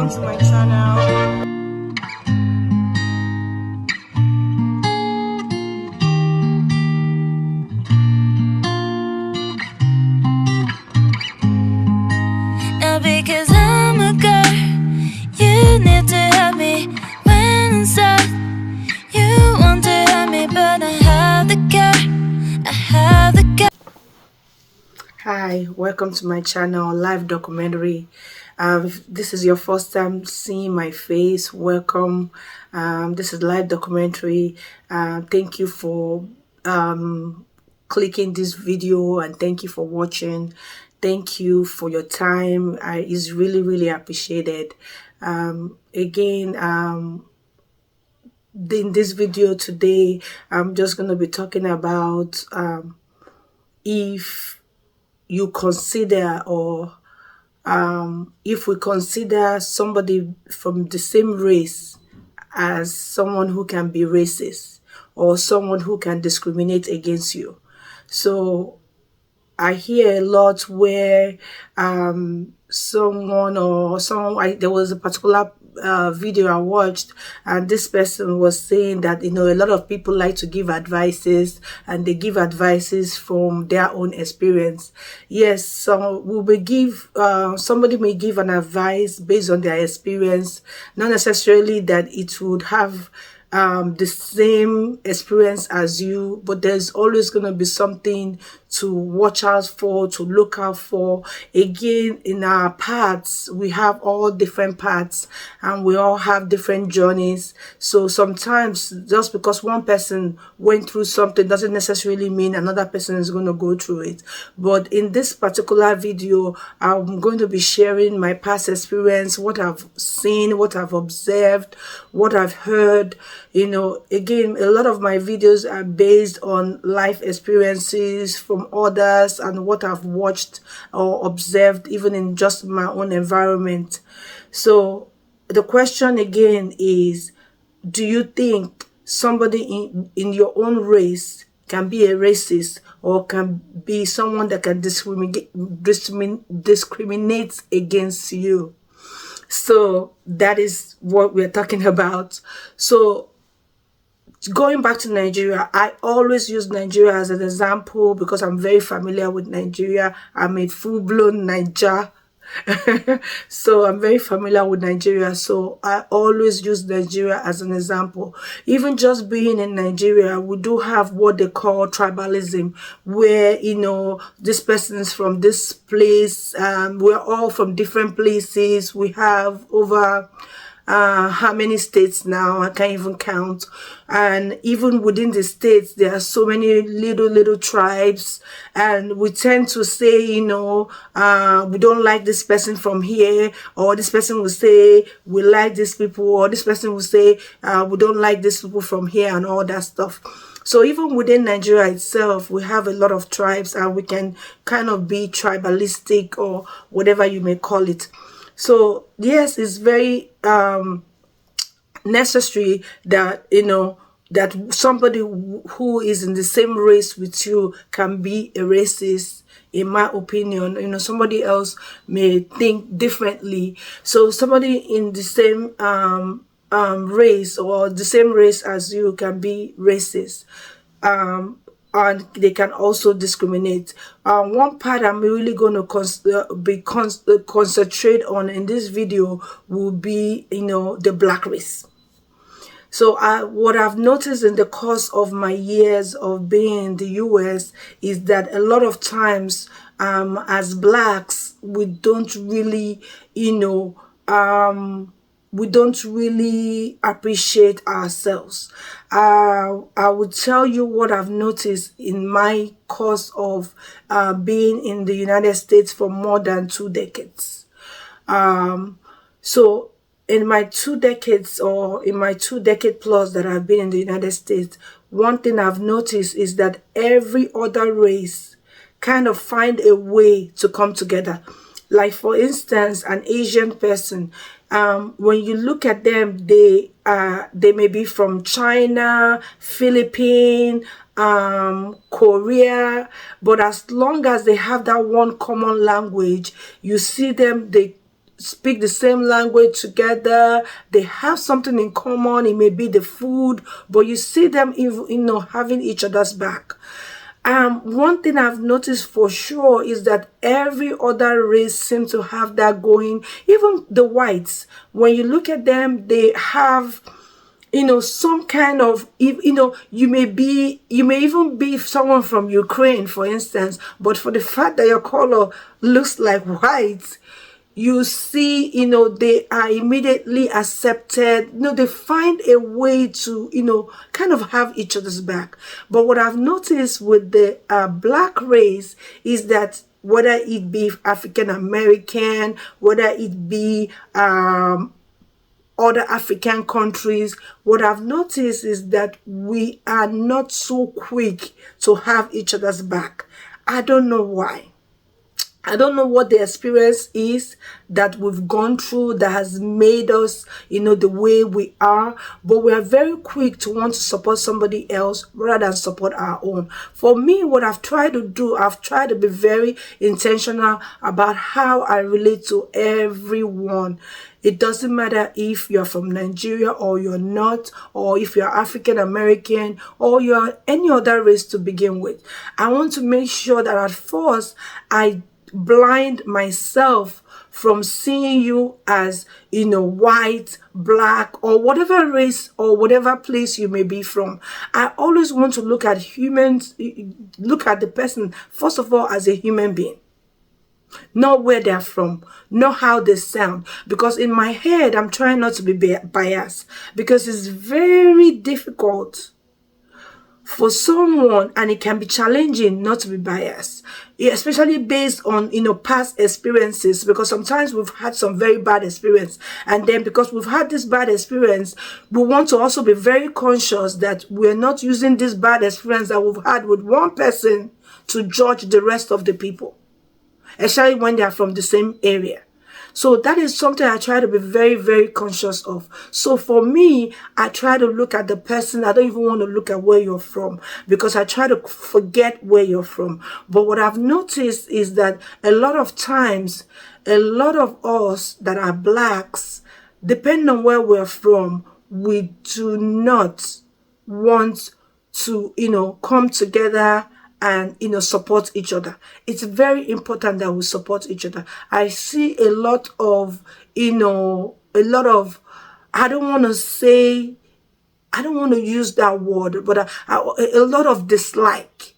welcome to my channel. Now because I'm a girl, you need to help me. When inside you want to help me, but I have the girl, I have the girl. Hi, welcome to my channel, Live Documentary. If this is your first time seeing my face, welcome. This is Live Documentary. Thank you for clicking this video, and thank you for watching. Thank you for your time. It's really appreciated. Again, in this video today, I'm just going to be talking about if you consider, or if we consider somebody from the same race as someone who can be racist or someone who can discriminate against you. So I hear a lot where there was a particular video I watched, and this person was saying that a lot of people like to give advices, and they give advices from their own experience. Yes, so we will give somebody may give an advice based on their experience, not necessarily that it would have the same experience as you, but there's always going to be something to watch out for, to look out for. Again, in our paths, we have all different paths, and we all have different journeys. So sometimes just because one person went through something doesn't necessarily mean another person is going to go through it. But in this particular video, I'm going to be sharing my past experience, what I've seen, what I've observed, what I've heard. Again, a lot of my videos are based on life experiences from others and what I've watched or observed, even in just my own environment. So the question again is, do you think somebody in your own race can be a racist, or can be someone that can discriminate against you? So that is what we're talking about. So going back to Nigeria, I always use Nigeria as an example because I'm very familiar with Nigeria. I'm a full-blown Niger. So I'm very familiar with Nigeria. So I always use Nigeria as an example. Even just being in Nigeria, we do have what they call tribalism, where, this person is from this place. We're all from different places. We have over how many states now? I can't even count. And even within the states, there are so many little tribes, and we tend to say, we don't like this person from here, or this person will say we like these people, or this person will say we don't like these people from here, and all that stuff. So even within Nigeria itself, we have a lot of tribes, and we can kind of be tribalistic, or whatever you may call it. So yes, it's very necessary that that somebody who is in the same race with you can be a racist. In my opinion, somebody else may think differently. So somebody in the same race, or the same race as you, can be racist. And they can also discriminate. One part I'm really going to concentrate on in this video will be, the black race. So what I've noticed in the course of my years of being in the US is that a lot of times, as blacks, we don't really, we don't really appreciate ourselves. I would tell you what I've noticed in my course of being in the United States for more than 2 decades. So in my 2 decades, or in my 2 decade plus that I've been in the United States, one thing I've noticed is that every other race kind of find a way to come together. Like, for instance, an Asian person, when you look at them, they may be from China, Philippines, Korea, but as long as they have that one common language, you see them, they speak the same language together. They have something in common. It may be the food, but you see them, having each other's back. One thing I've noticed for sure is that every other race seems to have that going. Even the whites, when you look at them, they have, some kind of, you may even be someone from Ukraine, for instance, but for the fact that your color looks like white, you see, they are immediately accepted. They find a way to, kind of have each other's back. But what I've noticed with the black race is that whether it be African American, whether it be other African countries, what I've noticed is that we are not so quick to have each other's back. I don't know why. I don't know what the experience is that we've gone through that has made us, the way we are, but we are very quick to want to support somebody else rather than support our own. For me, what I've tried to do, I've tried to be very intentional about how I relate to everyone. It doesn't matter if you're from Nigeria or you're not, or if you're African American or you're any other race to begin with. I want to make sure that at first I blind myself from seeing you as, white, black, or whatever race or whatever place you may be from. I always want to look at humans, look at the person, first of all, as a human being. Not where they're from, not how they sound. Because in my head, I'm trying not to be biased. Because it's very difficult for someone, and it can be challenging not to be biased, especially based on, past experiences, because sometimes we've had some very bad experience. And then because we've had this bad experience, we want to also be very conscious that we're not using this bad experience that we've had with one person to judge the rest of the people, especially when they are from the same area. So that is something I try to be very, very conscious of. So for me, I try to look at the person. I don't even want to look at where you're from, because I try to forget where you're from. But what I've noticed is that a lot of times, a lot of us that are blacks, depending on where we're from, we do not want to, come together and support each other. It's very important that we support each other. I see a lot of I don't want to use that word, but a lot of dislike,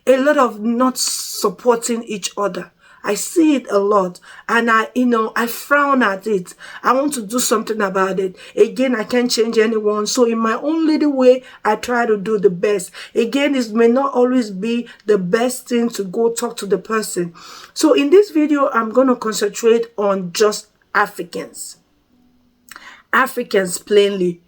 a lot of not supporting each other. I see it a lot, and I frown at it. I want to do something about it. Again, I can't change anyone. So in my own little way, I try to do the best. Again, it may not always be the best thing to go talk to the person. So in this video, I'm going to concentrate on just Africans. Africans plainly.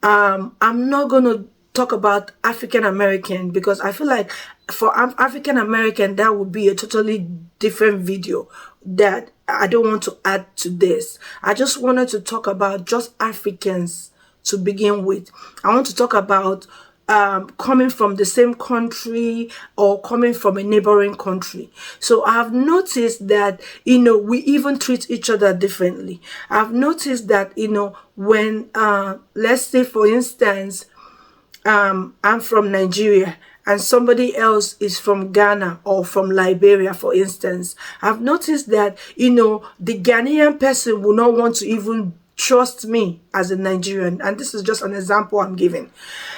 I'm not going to talk about African American, because I feel like for African American, that would be a totally different video that I don't want to add to this. I just wanted to talk about just Africans to begin with. I want to talk about coming from the same country or coming from a neighboring country. So I've noticed that, we even treat each other differently. I've noticed that, when, let's say, for instance, I'm from Nigeria and somebody else is from Ghana or from Liberia, for instance. I've noticed that, the Ghanaian person will not want to even trust me as a Nigerian. And this is just an example I'm giving.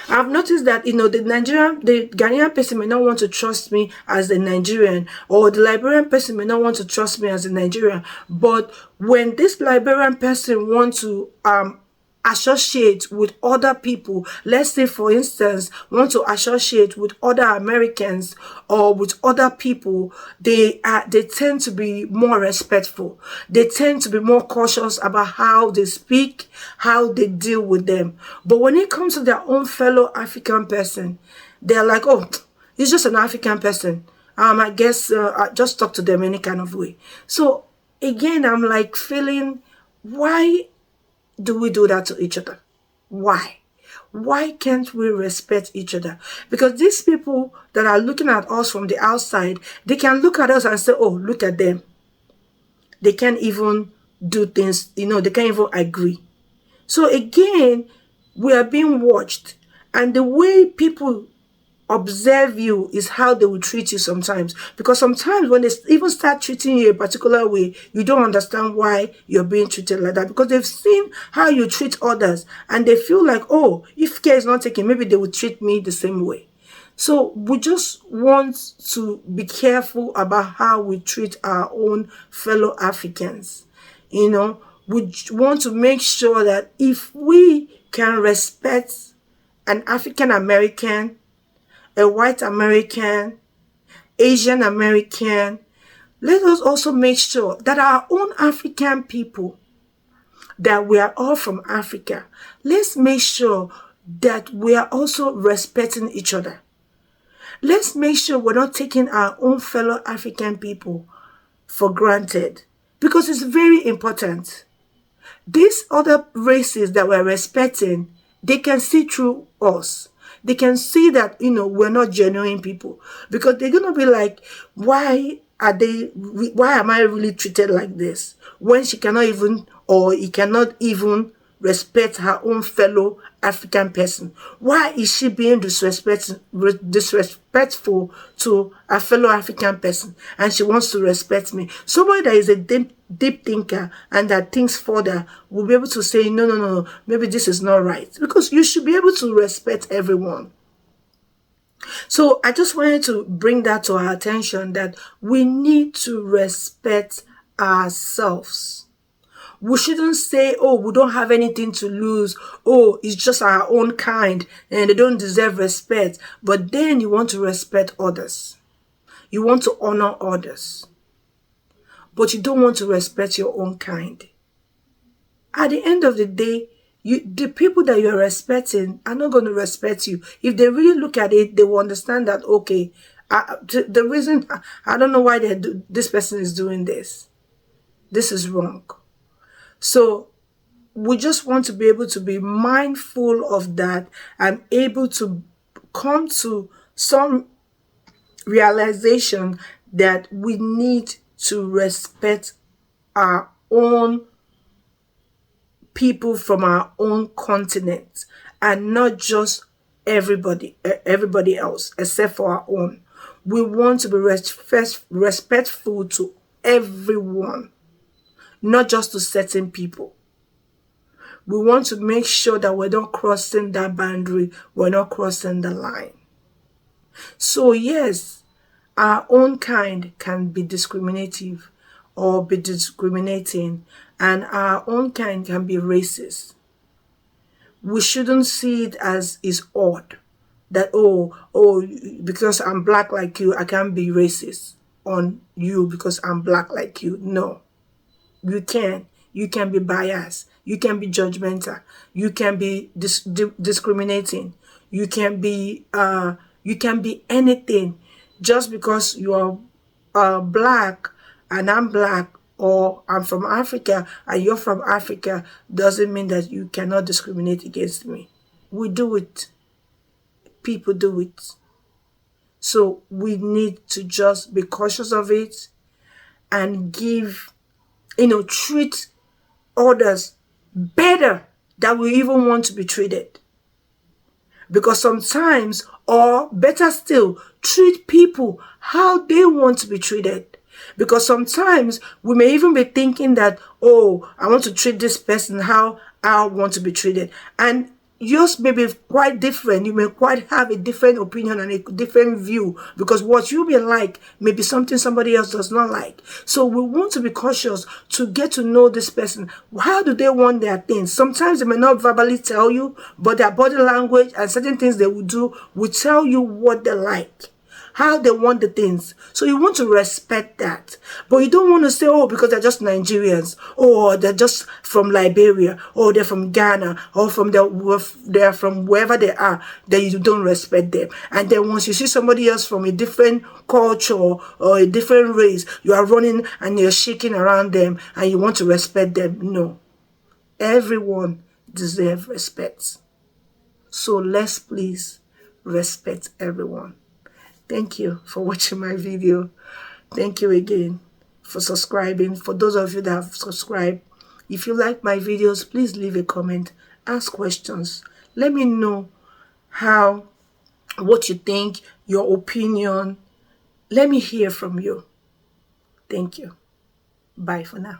I've noticed that, the Ghanaian person may not want to trust me as a Nigerian, or the Liberian person may not want to trust me as a Nigerian. But when this Liberian person wants to, associate with other people, let's say for instance want to associate with other Americans or with other people, they tend to be more respectful. They tend to be more cautious about how they speak, how they deal with them. But when it comes to their own fellow African person, they're like, oh, it's just an African person. I guess I just talk to them any kind of way. So again, I'm like feeling, why do we do that to each other? Why? Why can't we respect each other? Because these people that are looking at us from the outside, they can look at us and say, oh, look at them. They can't even do things, they can't even agree. So again, we are being watched, and the way people observe you is how they will treat you sometimes. Because sometimes when they even start treating you a particular way, you don't understand why you're being treated like that, because they've seen how you treat others and they feel like, oh, if care is not taken, maybe they will treat me the same way. So we just want to be careful about how we treat our own fellow Africans. We want to make sure that if we can respect an African American, a white American, Asian American, let us also make sure that our own African people, that we are all from Africa, let's make sure that we are also respecting each other. Let's make sure we're not taking our own fellow African people for granted, because it's very important. These other races that we're respecting, they can see through us. They can see that, we're not genuine people, because they're going to be like, why am I really treated like this? When she cannot even, or he cannot even respect her own fellow African person. Why is she being disrespectful to a fellow African person, and she wants to respect me? Somebody that is a deep thinker and that thinks further will be able to say, no, maybe this is not right, because you should be able to respect everyone. So I just wanted to bring that to our attention, that we need to respect ourselves. We shouldn't say, oh, we don't have anything to lose. Oh, it's just our own kind and they don't deserve respect. But then you want to respect others. You want to honor others. But you don't want to respect your own kind. At the end of the day, the people that you're respecting are not going to respect you. If they really look at it, they will understand that, okay, the reason, I don't know why this person is doing this. This is wrong. So we just want to be able to be mindful of that and able to come to some realization that we need to respect our own people from our own continent, and not just everybody else except for our own. We want to be respectful to everyone, not just to certain people. We want to make sure that we're not crossing that boundary, we're not crossing the line. So yes, our own kind can be discriminative or be discriminating, and our own kind can be racist. We shouldn't see it as is odd that, oh, because I'm black like you, I can't be racist on you because I'm black like you. No. You can be biased. You can be judgmental. You can be discriminating. You can be anything. Just because you are black and I'm black, or I'm from Africa and you're from Africa, doesn't mean that you cannot discriminate against me. We do it. People do it. So we need to just be cautious of it and treat others better than we even want to be treated. Because sometimes, or better still, treat people how they want to be treated. Because sometimes we may even be thinking that, oh, I want to treat this person how I want to be treated. And yours may be quite different. You may quite have a different opinion and a different view, because what you may like may be something somebody else does not like. So we want to be cautious to get to know this person. How do they want their things? Sometimes they may not verbally tell you, but their body language and certain things they will do will tell you what they like, how they want the things. So you want to respect that. But you don't want to say, oh, because they're just Nigerians, or they're just from Liberia, or they're from Ghana, or they're from wherever they are, that you don't respect them. And then once you see somebody else from a different culture or a different race, you are running and you're shaking around them and you want to respect them. No. Everyone deserves respect. So let's please respect everyone. Thank you for watching my video. Thank you again for subscribing. For those of you that have subscribed, If you like my videos, please leave a comment, ask questions. Let me know what you think, your opinion. Let me hear from you. Thank you. Bye for now.